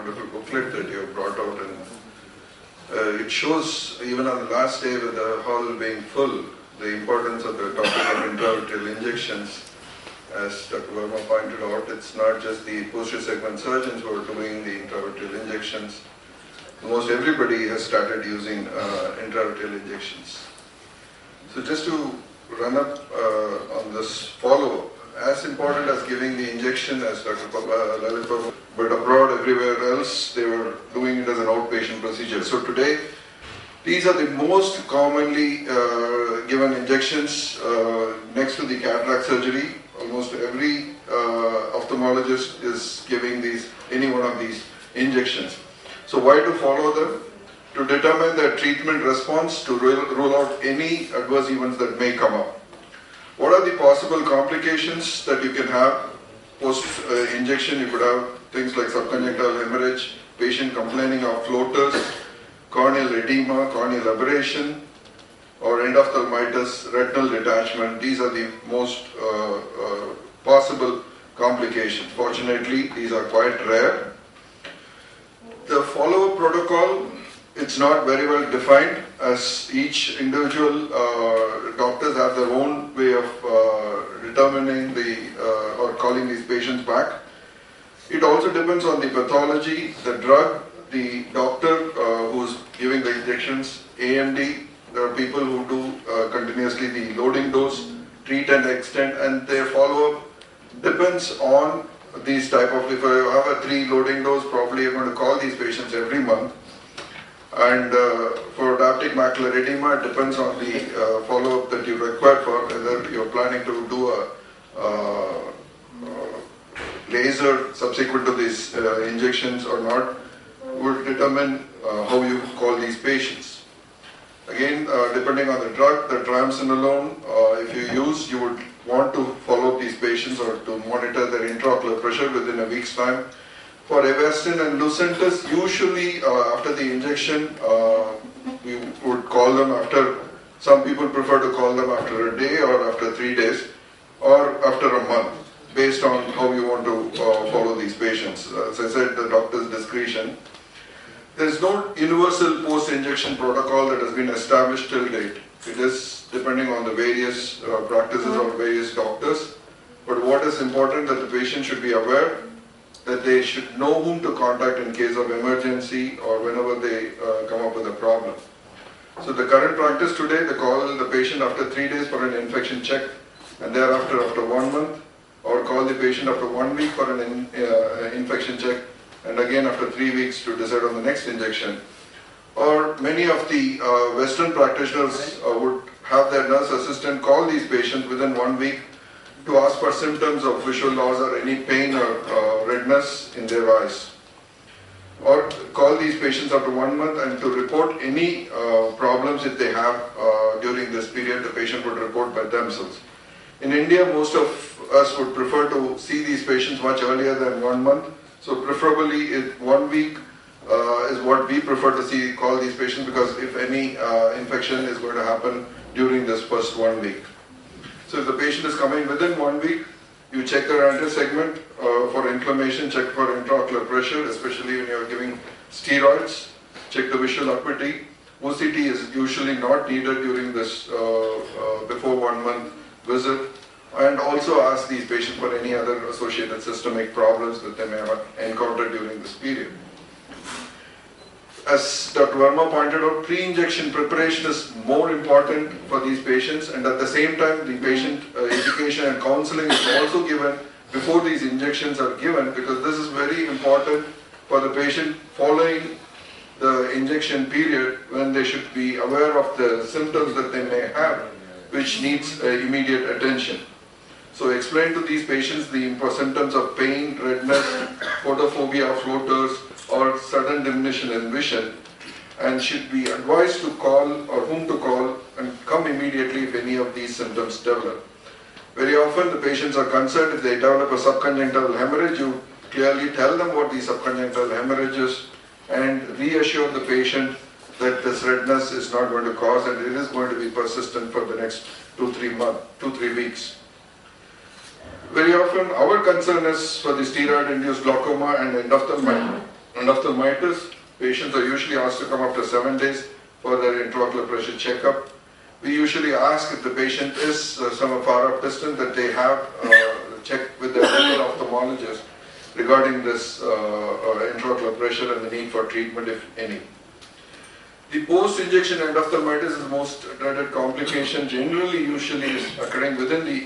wonderful booklet that you have brought out, and it shows, even on the last day with the hall being full, the importance of the topic of intraarterial injections. As Dr. Verma pointed out, it's not just the posterior segment surgeons who are doing the intraarterial injections. Almost everybody has started using intraarterial injections. So just to run up on this follow-up, as important as giving the injection as Dr. Lalit, but abroad everywhere else they were doing it as an outpatient procedure. So today these are the most commonly given injections next to the cataract surgery. Almost every ophthalmologist is giving any one of these injections. So why to follow them? To determine their treatment response, to rule out any adverse events that may come up. What are the possible complications that you can have post-injection? You could have things like subconjunctival hemorrhage, patient complaining of floaters, corneal edema, corneal aberration, or endophthalmitis, retinal detachment. These are the most possible complications. Fortunately, these are quite rare. The follow-up protocol, it's not very well defined, as each individual doctors have their own way of determining or calling these patients back. It also depends on the pathology, the drug, the doctor who's giving the injections, AMD. There are people who do continuously the loading dose, treat and extend, and their follow-up depends on these type of, if you have a 3 loading dose, probably you're going to call these patients every month. And for diabetic macular edema, it depends on the follow-up that you require for whether you're planning to do a laser subsequent to these injections or not, would determine how you call these patients. Again, depending on the drug, the triamcinolone, if you use, you would want to follow up these patients or to monitor their intraocular pressure within a week's time. For Avastin and Lucentis, usually after the injection, we would call them after, some people prefer to call them after a day or after 3 days or after a month, based on how you want to follow these patients. As I said, the doctor's discretion. There is no universal post-injection protocol that has been established till date. It is depending on the various practices of various doctors. But what is important that the patient should be aware that they should know whom to contact in case of emergency or whenever they come up with a problem. So the current practice today, they call the patient after 3 days for an infection check, and thereafter after 1 month, or call the patient after 1 week for an infection check, and again after 3 weeks to decide on the next injection. Or many of the Western practitioners would have their nurse assistant call these patients within 1 week to ask for symptoms of visual loss or any pain or redness in their eyes. Or call these patients after 1 month and to report any problems if they have during this period, the patient would report by themselves. In India, most of us would prefer to see these patients much earlier than 1 month. So preferably 1 week is what we prefer to call these patients, because if any infection is going to happen during this first 1 week. So if the patient is coming within 1 week, you check their anterior segment for inflammation, check for intraocular pressure, especially when you are giving steroids, check the visual acuity. OCT is usually not needed during this before 1 month visit, and also ask these patients for any other associated systemic problems that they may have encountered during this period. As Dr. Verma pointed out, pre-injection preparation is more important for these patients, and at the same time the patient education and counseling is also given before these injections are given, because this is very important for the patient following the injection period, when they should be aware of the symptoms that they may have, which needs immediate attention. So explain to these patients the symptoms of pain, redness, photophobia, floaters, or sudden diminution in vision, and should be advised to call or whom to call and come immediately if any of these symptoms develop. Very often the patients are concerned if they develop a subconjunctival hemorrhage. You clearly tell them what the subconjunctival hemorrhage is and reassure the patient that this redness is not going to cause, and it is going to be persistent for the next 2-3 weeks. Very often our concern is for the steroid-induced glaucoma and Endophthalmitis, patients are usually asked to come after 7 days for their intraocular pressure checkup. We usually ask if the patient is some far up distance that they have checked with their local ophthalmologist regarding this intraocular pressure and the need for treatment if any. The post-injection endophthalmitis is the most dreaded complication. Generally, usually is occurring within the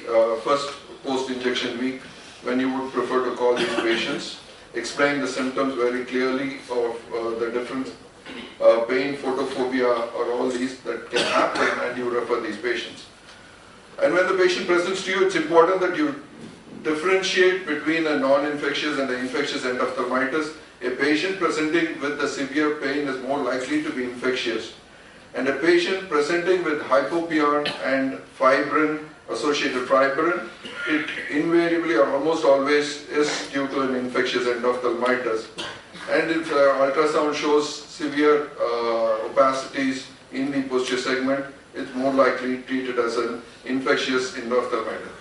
first post-injection week, when you would prefer to call these patients, explain the symptoms very clearly of the different pain, photophobia, or all these that can happen, and you refer these patients. And when the patient presents to you, it's important that you differentiate between a non-infectious and an infectious endophthalmitis. A patient presenting with the severe pain is more likely to be infectious. And a patient presenting with hypopyon and fibrin, associated fibrin, it invariably or almost always is due to an infectious endophthalmitis. And if ultrasound shows severe opacities in the posterior segment, it's more likely treated as an infectious endophthalmitis.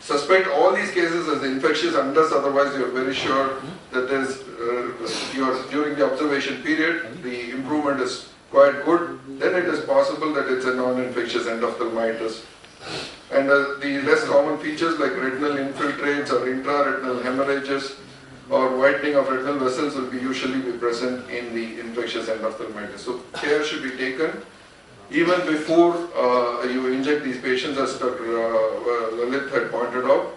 Suspect all these cases as infectious unless otherwise you are very sure that during the observation period the improvement is quite good, then it is possible that it's a non-infectious endophthalmitis. And the less common features like retinal infiltrates or intraretinal hemorrhages or whitening of retinal vessels will usually be present in the infectious endophthalmitis. So care should be taken even before you inject these patients, as Dr. Lalit had pointed out,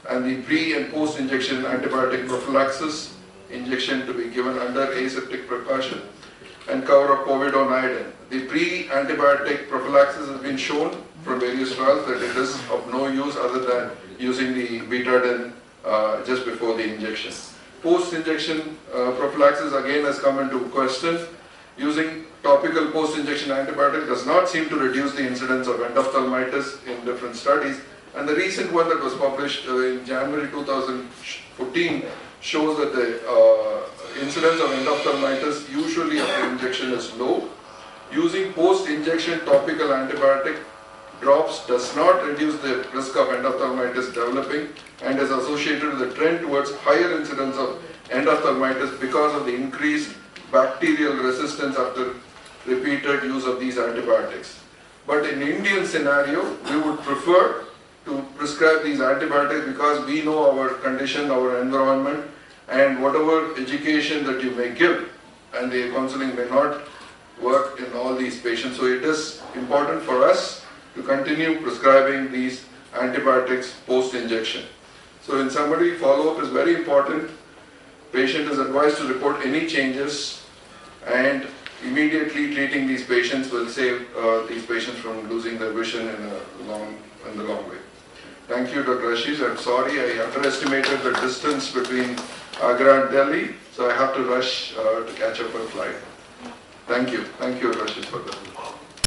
and the pre and post injection antibiotic prophylaxis, injection to be given under aseptic precaution, and cover of povidone iodine. The pre-antibiotic prophylaxis has been shown from various trials that it is of no use other than using the betadine just before the injection. Post-injection prophylaxis again has come into question. Using topical post-injection antibiotic does not seem to reduce the incidence of endophthalmitis in different studies. And the recent one that was published in January 2014 shows that the incidence of endophthalmitis usually after injection is low. Using post-injection topical antibiotic drops does not reduce the risk of endophthalmitis developing and is associated with a trend towards higher incidence of endophthalmitis because of the increased bacterial resistance after repeated use of these antibiotics. But in Indian scenario, we would prefer to prescribe these antibiotics because we know our condition, our environment, and whatever education that you may give, and the counseling may not work in all these patients. So it is important for us to continue prescribing these antibiotics post-injection. So in summary, follow-up is very important. Patient is advised to report any changes, and immediately treating these patients will save these patients from losing their vision in the long way. Thank you, Dr. Ashish. I'm sorry I underestimated the distance between Agra and Delhi, so I have to rush to catch up on flight. Thank you. Thank you, Ashish, for that.